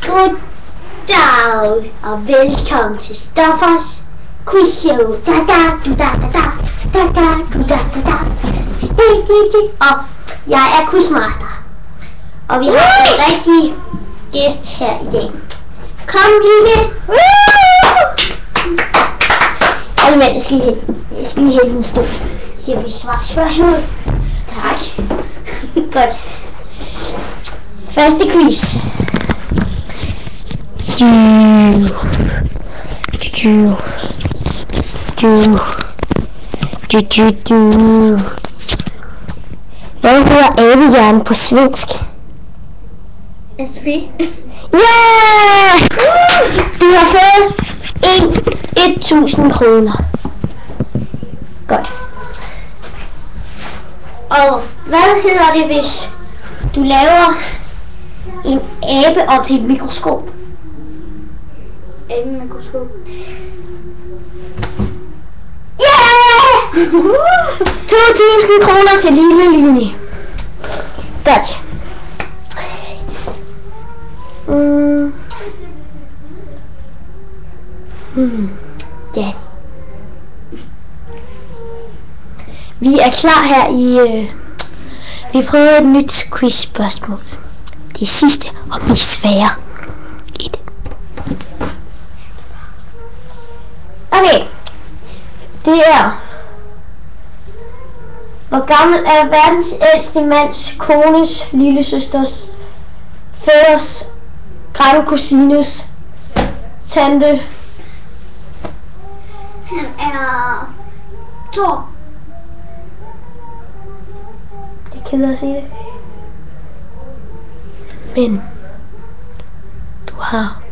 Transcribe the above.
Goddag og velkommen til Stoffers Quiz Show. Og jeg er quizmaster. Og vi har en rigtig gæst her i dag. Kom, Line. Alle mænd, jeg skal lige hente en stol. Så vi svarer spørgsmål. Tak. Godt. Første quiz. Hvad hedder abehjernen på svensk? SV. Yeah! Du har fået 1000 kroner. Godt. Og hvad hedder det, hvis du laver en abe op til et mikroskop? Abe-mikroskop. Yeah! 2000 kroner til lille Line. Godt. Ja. Vi er klar her i... vi prøver et nyt quiz-spørgsmål. Det sidste og mest svære. Okay. Det er... Hvor gammel er verdens ældste mands kones lillesøsters fædres grandkusines tante? Han er 2. Det er ked at sige det. Men du har...